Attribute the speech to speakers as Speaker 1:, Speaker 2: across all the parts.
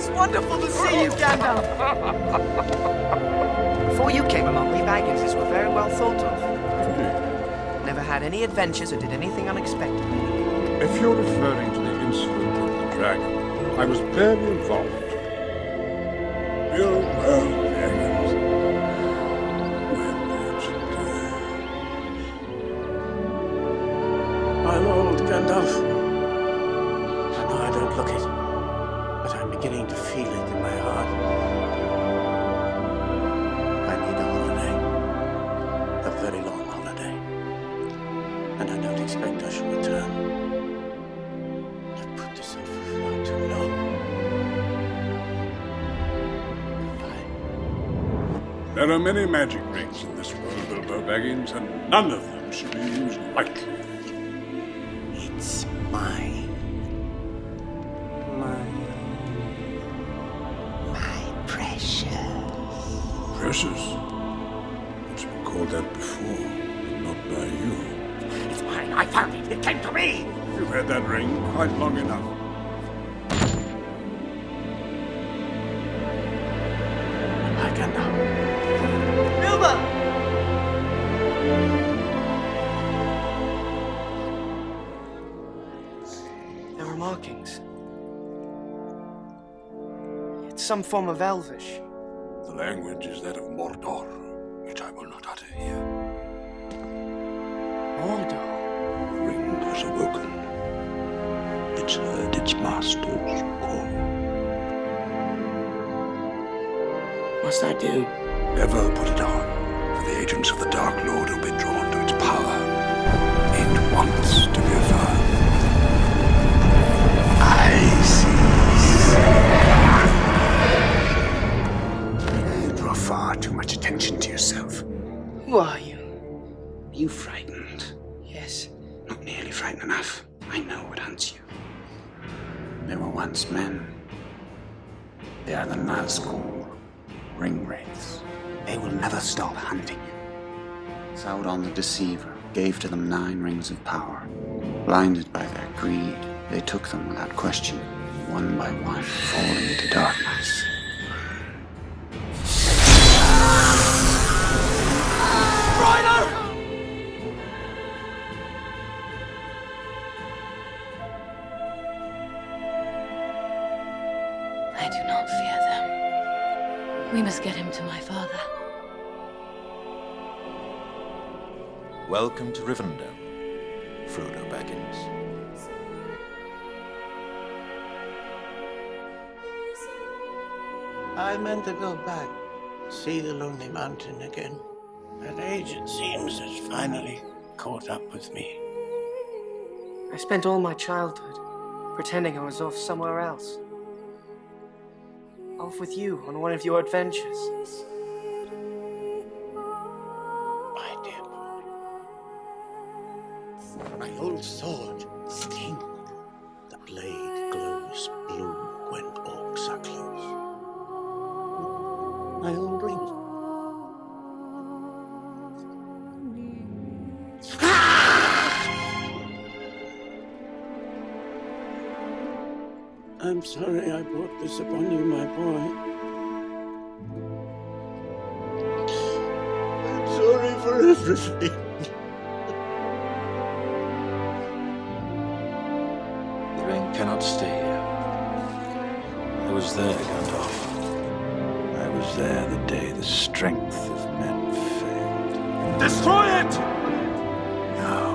Speaker 1: It's wonderful to see you, Gandalf! Before you came along, we Bagginses were very well thought of. Never had any adventures or did anything unexpected.
Speaker 2: If you're referring to the incident with the dragon, I was barely involved. You're well, Baggins.
Speaker 3: I'm old, Gandalf. I know I don't look it, but I'm beginning to feel it in my heart. I need a holiday. A very long holiday. And I don't expect I shall return. I've put this off for far too long.
Speaker 2: There are many magic rings in this world, Bilbo Baggins, and none of them should be used lightly.
Speaker 3: It's mine. My precious.
Speaker 2: Precious? It's been called that before, but not by you.
Speaker 3: It's mine. I found it. It came to me.
Speaker 2: You've had that ring quite long enough.
Speaker 3: I Gandalf.
Speaker 1: Bilbo! There are markings. It's some form of Elvish.
Speaker 2: The language is that of Mordor, which I will not utter here.
Speaker 1: Mordor.
Speaker 2: The ring has awoken. It's heard its master's call.
Speaker 3: Must I do?
Speaker 2: Never put it on, for the agents of the Dark Lord will be drawn to its power. It wants to be affirmed. I see. You draw far too much attention to yourself.
Speaker 1: Who are you?
Speaker 3: Are you frightened?
Speaker 1: Yes.
Speaker 3: Not nearly frightened enough. I know what hunts you. They were once men. They are the Nazgul, ring wraiths. They will never stop hunting you. Sauron the Deceiver gave to them 9 rings of power. Blinded by their greed, they took them without question, one by one, falling into darkness.
Speaker 4: I do not fear them. We must get him to my father.
Speaker 5: Welcome to Rivendell, Frodo Baggins.
Speaker 3: I meant to go back, see the Lonely Mountain again. That age, it seems, has finally caught up with me.
Speaker 1: I spent all my childhood pretending I was off somewhere else. Off with you on one of your adventures.
Speaker 3: My dear boy, my old sword, Sting. The blade glows blue when orcs are close. My old ring. I'm sorry I brought this upon you, my boy. I'm sorry for everything.
Speaker 5: The ring cannot stay here. I was there, Gandalf. I was there the day the strength of men failed.
Speaker 2: Destroy it!
Speaker 5: Now,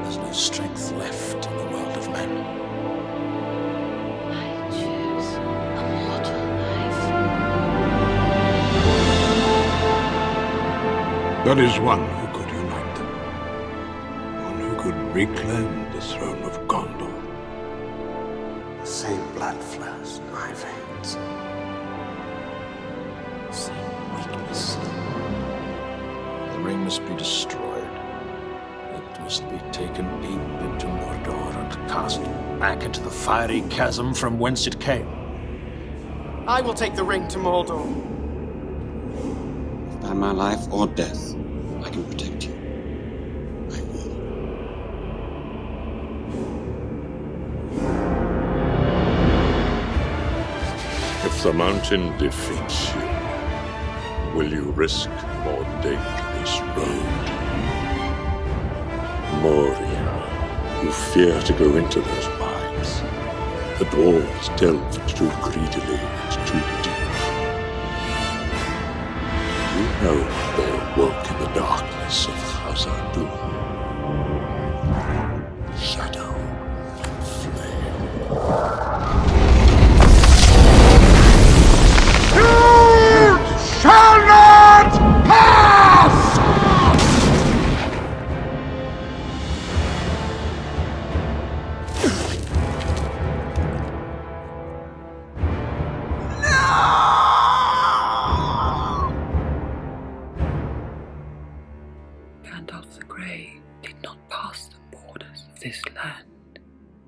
Speaker 5: there's no strength left in the world of men.
Speaker 4: I choose a mortal life.
Speaker 2: There is one who could unite them. One who could reclaim the throne of Gondor.
Speaker 3: The same blood flows in my veins. Same weakness.
Speaker 5: The ring must be destroyed. It must be taken deep into Mordor and cast back into the fiery chasm from whence it came.
Speaker 1: I will take the ring to Mordor.
Speaker 3: By my life or death, I can protect you. I will.
Speaker 5: the mountain defeats you, will you risk a more dangerous road? Moria, you fear to go into those mines. The dwarves delve too greedily and too deep. You know they awoke in the darkness of Khazad-dûm. Shadow and flame.
Speaker 2: Shall not pass!
Speaker 6: Gandalf the Grey did not pass the borders of this land.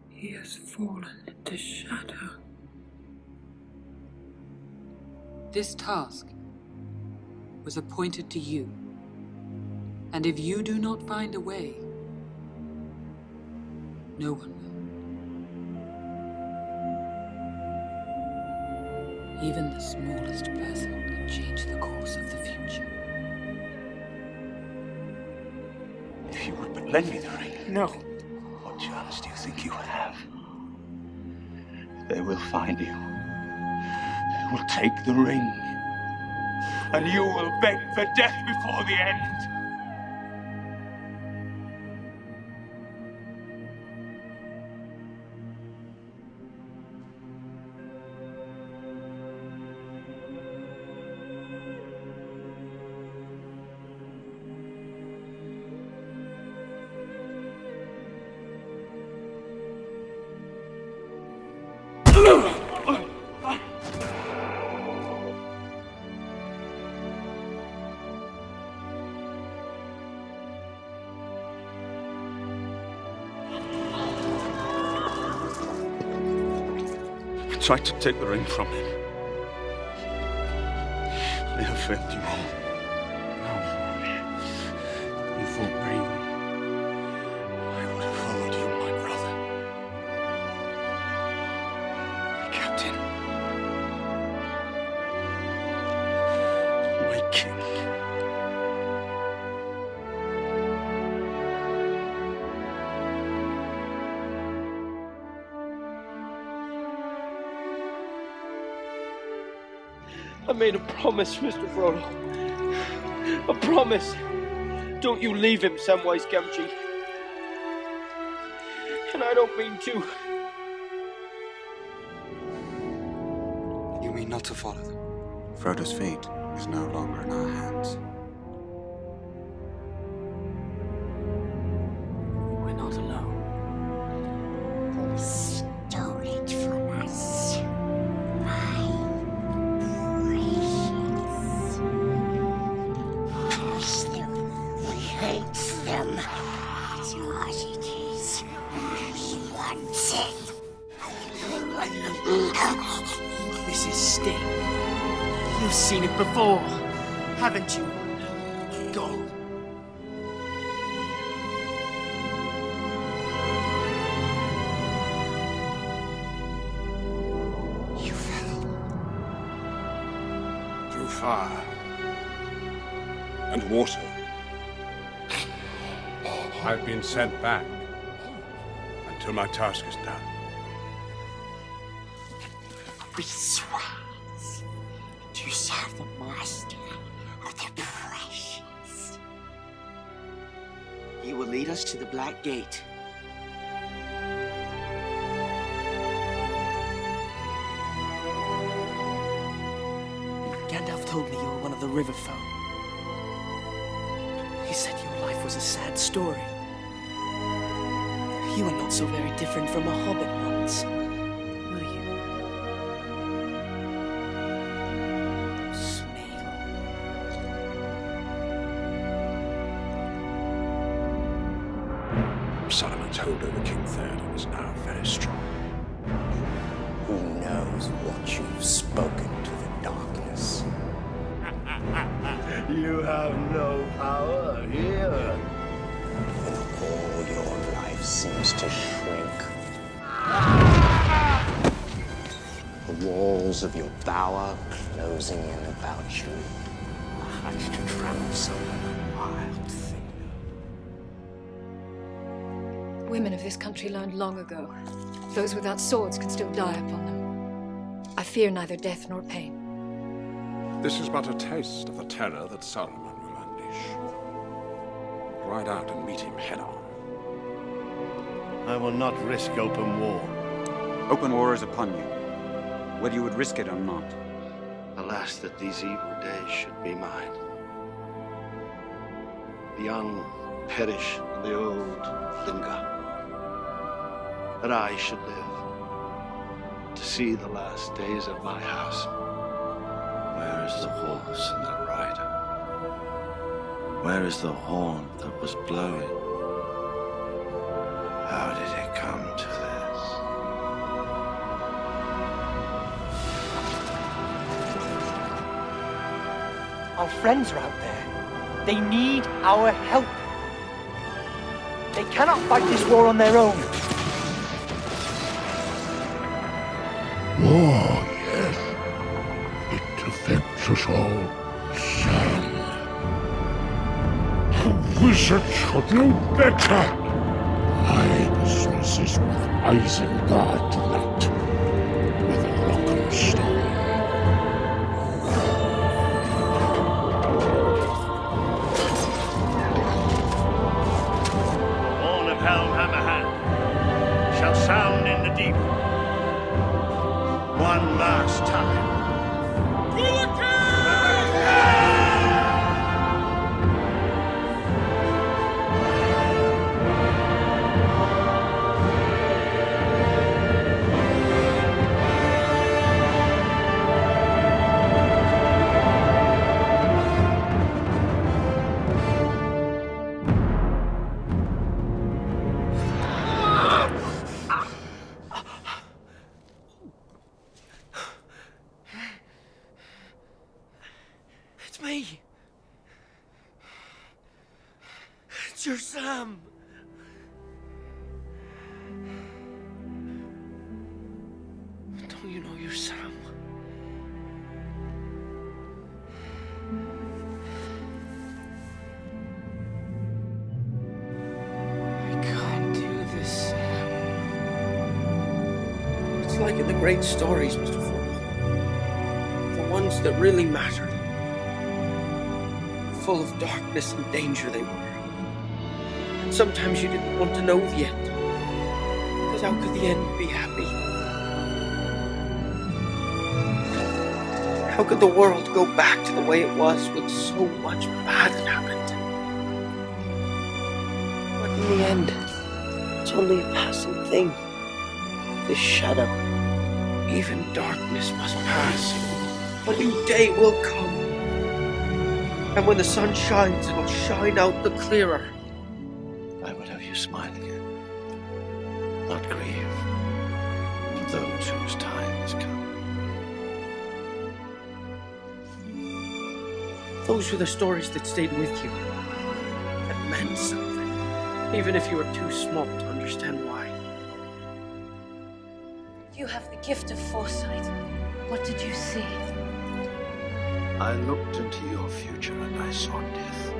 Speaker 6: He has fallen into shadow. This task was appointed to you. And if you do not find a way, no one will. Even the smallest person can change the course of the future.
Speaker 3: If you would but lend me the ring,
Speaker 1: No.
Speaker 3: what chance do you think you have? They will find you. They will take the ring. And you will beg for death before the end. I tried to take the ring from him. I have failed you all. No, you fought bravely. I would have followed you, my brother. My captain. My king.
Speaker 7: I made a promise, Mr. Frodo. A promise. Don't you leave him, Samwise Gamgee. And I don't mean to.
Speaker 3: You mean not to follow them? Frodo's fate is no longer in our hands.
Speaker 6: We're not alone.
Speaker 8: Who stole it from us? My precious. Curse them. We hate them. That's what it is. He wants it.
Speaker 1: This is Sting. You've seen it before, haven't you? Go.
Speaker 3: You fell.
Speaker 2: Through fire and water. I've been sent back until my task is done.
Speaker 8: We swear to serve the master of the precious.
Speaker 1: You will lead us to the Black Gate. Gandalf told me you were one of the River Folk. He said your life was a sad story. You were not so very different from a hobbit once, were you? Smeagol.
Speaker 2: Solomon's hold over King Theoden is now very strong.
Speaker 3: Who knows what you've spoken to the darkness?
Speaker 7: You have no power here.
Speaker 3: When all your life seems to shrink. The wall walls of your bower closing in about you. A hutch to drown some wild thing.
Speaker 9: Women of this country learned long ago. Those without swords can still die upon them. I fear neither death nor pain.
Speaker 2: This is but a taste of the terror that Saruman will unleash. Ride out and meet him head-on.
Speaker 10: I will not risk open war.
Speaker 3: Open war is upon you, whether you would risk it or not.
Speaker 10: Alas, that these evil days should be mine. The young perish, and the old linger. That I should live to see the last days of my house. Where is the horse and the rider? Where is the horn that was blowing? How did it come to this?
Speaker 11: Our friends are out there. They need our help. They cannot fight this war on their own.
Speaker 12: War, yes. It affects us all. Son. A wizard should know better. I possess with Isengard tonight, with a rock and stone.
Speaker 10: The horn of Helm Hammerhand shall sound in the deep. One last time.
Speaker 7: It's me. It's your Sam. Don't you know your Sam? I can't do this, Sam. It's like in the great stories, Mr. Frodo. The ones that really mattered. Full of darkness and danger they were. And sometimes you didn't want to know the end. Because how could the end be happy? How could the world go back to the way it was when so much bad had happened? But in the end, it's only a passing thing. This shadow, even darkness must pass. A new day will come. And when the sun shines, it'll shine out the clearer.
Speaker 10: I would have you smile again, not grieve for those whose time has come.
Speaker 7: Those were the stories that stayed with you, that meant something, even if you were too small to understand why.
Speaker 4: You have the gift of foresight. What did you see?
Speaker 10: I looked into your future and I saw death.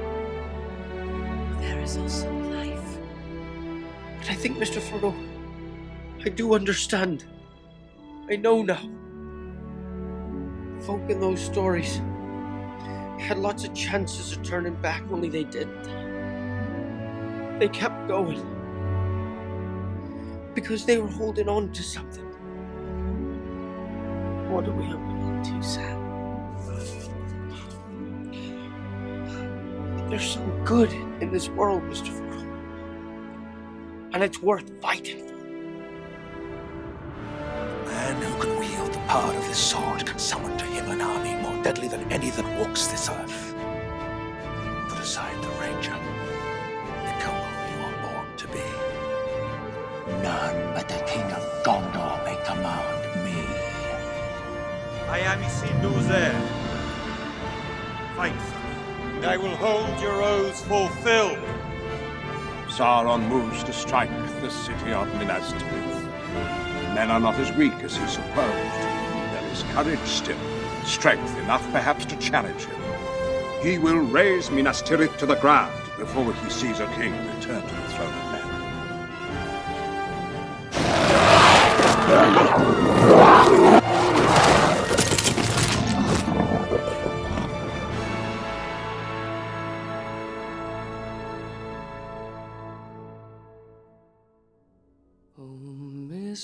Speaker 4: There is also life.
Speaker 7: But I think, Mr. Frodo, I do understand. I know now. Folk in those stories had lots of chances of turning back, only they didn't. They kept going. Because they were holding on to something. What are we holding on to, Sam? There's some good in this world, Mr. Frodo. And it's worth fighting for.
Speaker 2: The man who can wield the power of this sword can summon to him an army more deadly than any that walks this earth. Put aside the ranger. Become who you are born to be.
Speaker 12: None but the King of Gondor may command me.
Speaker 13: I am Isildur. Fight for me, and I will hold your oaths fulfilled.
Speaker 2: Sauron moves to strike the city of Minas Tirith. Men are not as weak as he supposed. There
Speaker 14: his courage still, strength enough perhaps to challenge him. He will raise Minas Tirith to the ground before he sees a king return to the throne of men.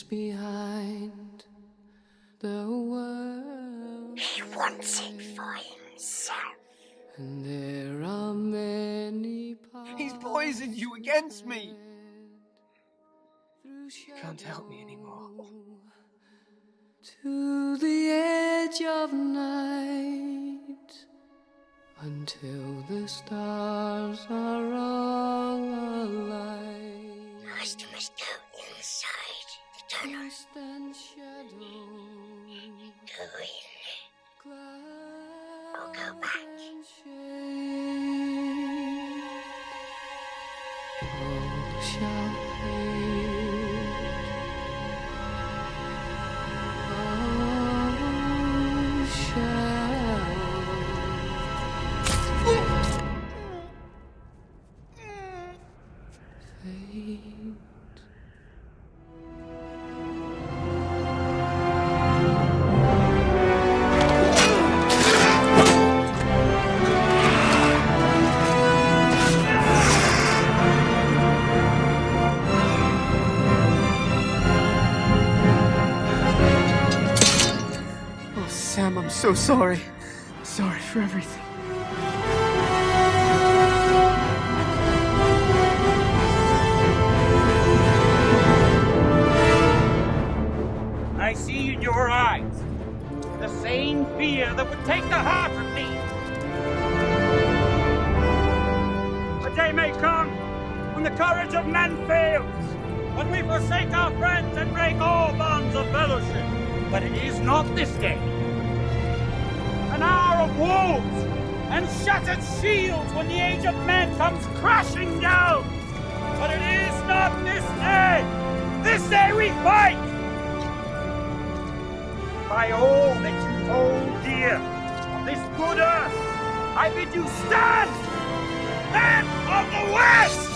Speaker 15: Behind the world.
Speaker 8: He wants it for himself.
Speaker 15: And there are many paths.
Speaker 11: He's poisoned you against me. You can't help me anymore.
Speaker 15: To the edge of night, until the stars are all alight.
Speaker 8: Master must go inside the tunnel. Go in. Or go back.
Speaker 15: All shall fade. All shall fade.
Speaker 11: Oh, Sam, I'm so sorry. Sorry for everything.
Speaker 16: I see in your eyes the same fear that would take the heart of me. A day may come when the courage of men fails, when we forsake our friends and break all bonds of fellowship. But it is not this day. An hour of woes and shattered shields when the age of men comes crashing down. But it is not this day. This day we fight. By all that you hold dear on this good earth, I bid you stand, men of the West!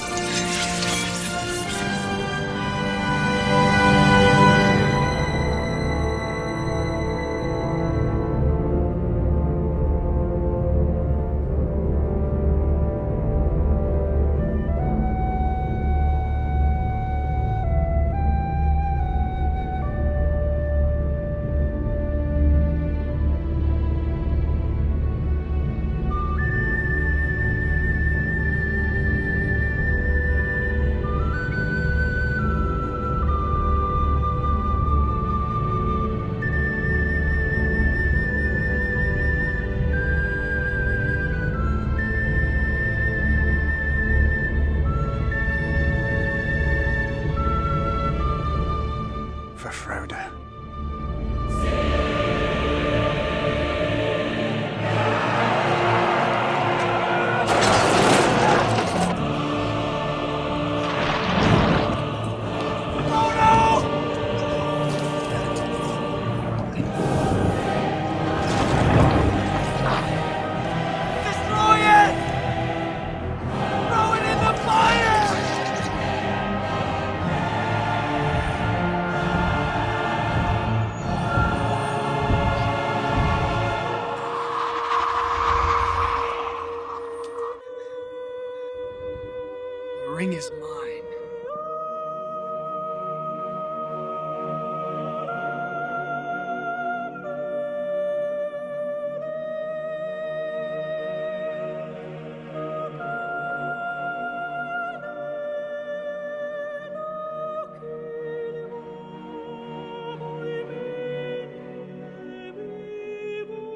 Speaker 3: For Frodo.
Speaker 11: The ring is mine.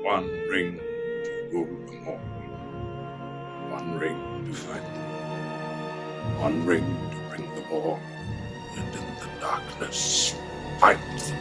Speaker 14: One ring to rule them all. One ring to fight them. One ring to bring them all. And in the darkness, fight them.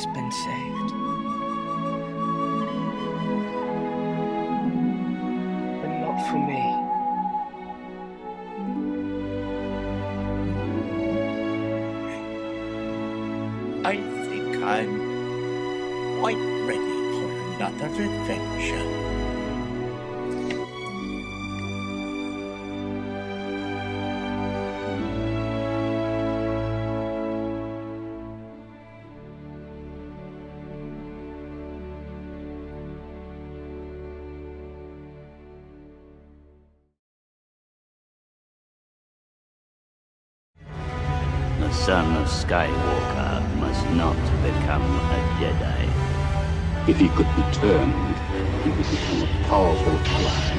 Speaker 7: has been saved. But not for me.
Speaker 2: I think I'm quite ready for another adventure.
Speaker 17: The son of Skywalker must not become a Jedi.
Speaker 3: If he could be turned, he would become a powerful ally.